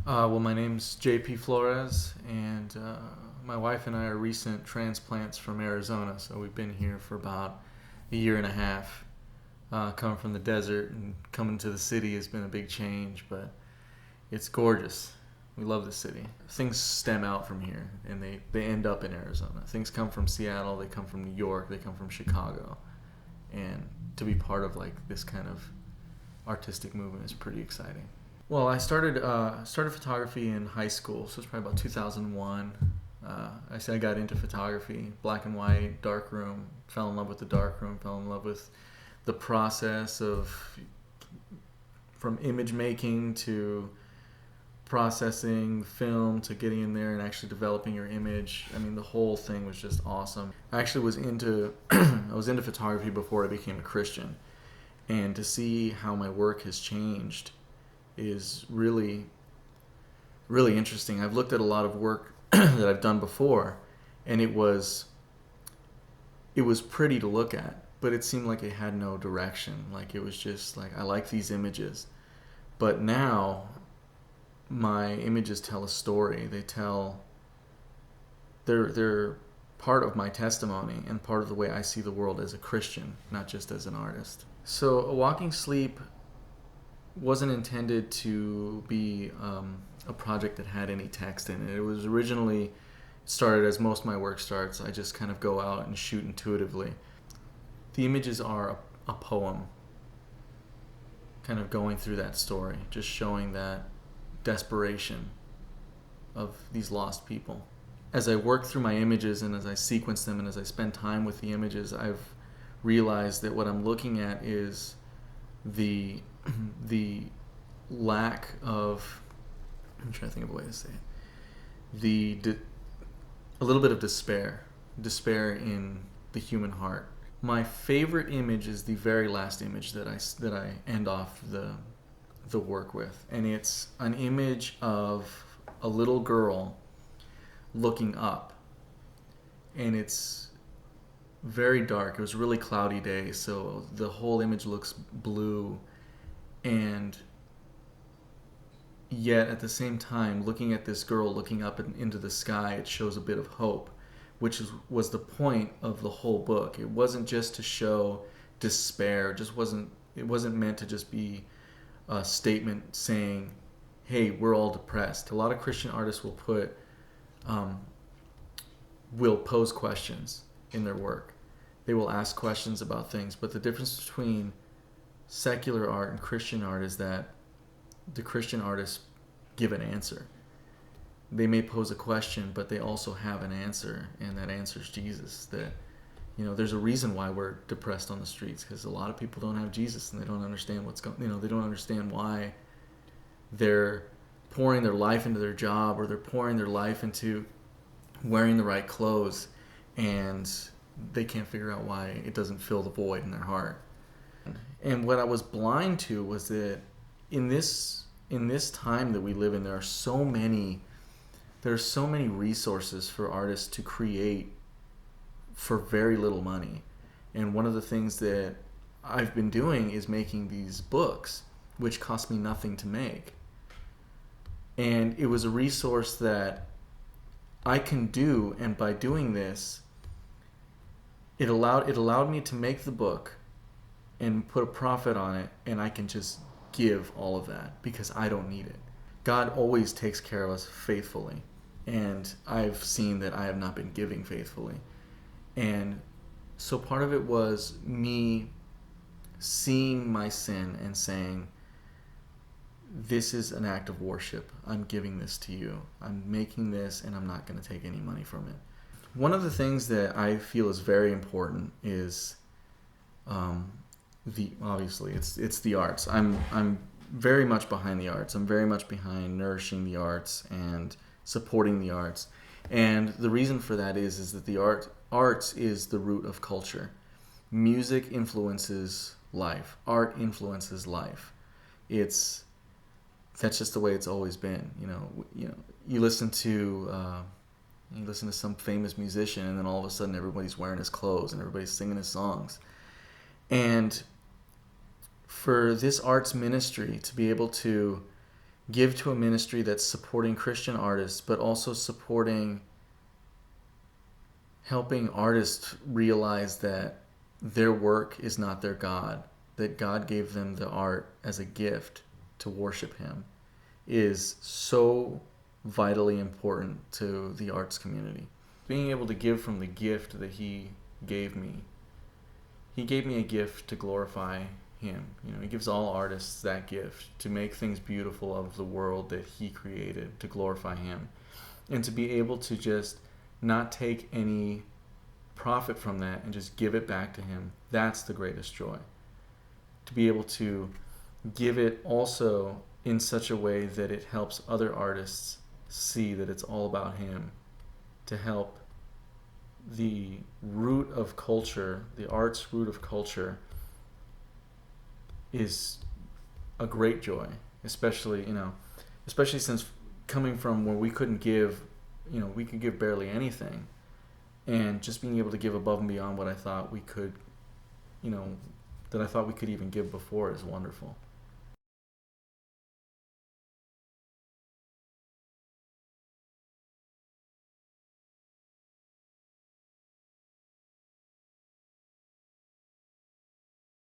Well, my name's JP Flores, and my wife and I are recent transplants from Arizona. So we've been here for about a year and a half. Coming from the desert and coming to the city has been a big change, but it's gorgeous. We love the city. Things stem out from here, and they end up in Arizona. Things come from Seattle, they come from New York, they come from Chicago. And to be part of like this kind of artistic movement is pretty exciting. Well, I started photography in high school, so it's probably about 2001. I said I got into photography, black and white, dark room. Fell in love with the dark room. Fell in love with the process of from image making to processing film to getting in there and actually developing your image. I mean, the whole thing was just awesome. I actually was into I was into photography before I became a Christian, and to see how my work has changed is really, really interesting. I've looked at a lot of work that I've done before, and it was pretty to look at, but it seemed like it had no direction. Like it was just like, I like these images, but now my images tell a story. They're part of my testimony and part of the way I see the world as a Christian, not just as an artist. So A Walking Sleep wasn't intended to be a project that had any text in it. It was originally started as most of my work starts. I just kind of go out and shoot intuitively. The images are a poem, kind of going through that story, just showing that desperation of these lost people. As I work through my images and as I sequence them and as I spend time with the images, I've realized that what I'm looking at is the lack of, I'm trying to think of a way to say it, a little bit of despair in the human heart. My favorite image is the very last image that I end off the work with, and it's an image of a little girl looking up, and it's very dark. It was a really cloudy day, so the whole image looks blue, and yet at the same time, looking at this girl looking up into the sky, it shows a bit of hope, which was the point of the whole book. It wasn't just to show despair. It wasn't meant to just be a statement saying, hey, we're all depressed. A lot of Christian artists will pose questions in their work. They will ask questions about things, but the difference between secular art and Christian art is that the Christian artists give an answer. They may pose a question, but they also have an answer, and that answer is Jesus. That, there's a reason why we're depressed on the streets, because a lot of people don't have Jesus, and they don't understand they don't understand why they're pouring their life into their job, or they're pouring their life into wearing the right clothes, and they can't figure out why it doesn't fill the void in their heart. And what I was blind to was that in this time that we live in, there are so many resources for artists to create for very little money. And one of the things that I've been doing is making these books, which cost me nothing to make. And it was a resource that I can do, and by doing this, it allowed me to make the book and put a profit on it, and I can just give all of that because I don't need it. God always takes care of us faithfully, and I've seen that I have not been giving faithfully. And so part of it was me seeing my sin and saying, this is an act of worship. I'm giving this to you. I'm making this, and I'm not going to take any money from it. One of the things that I feel is very important is obviously it's the arts. I'm very much behind the arts. I'm very much behind nourishing the arts and supporting the arts. And the reason for that is that the arts is the root of culture. Music influences life. Art influences life. That's just the way it's always been. You listen to some famous musician, and then all of a sudden everybody's wearing his clothes and everybody's singing his songs. And for this arts ministry to be able to give to a ministry that's supporting Christian artists, but also helping artists realize that their work is not their God, that God gave them the art as a gift to worship Him, is so vitally important to the arts community. Being able to give from the gift that He gave me. He gave me a gift to glorify Him. He gives all artists that gift to make things beautiful of the world that He created to glorify Him. And to be able to just not take any profit from that and just give it back to Him, that's the greatest joy. To be able to give it also in such a way that it helps other artists see that it's all about Him, to help the root of culture, the art's root of culture, is a great joy, especially since coming from where we couldn't give, we could give barely anything, and just being able to give above and beyond what I thought we could, that I thought we could even give before is wonderful.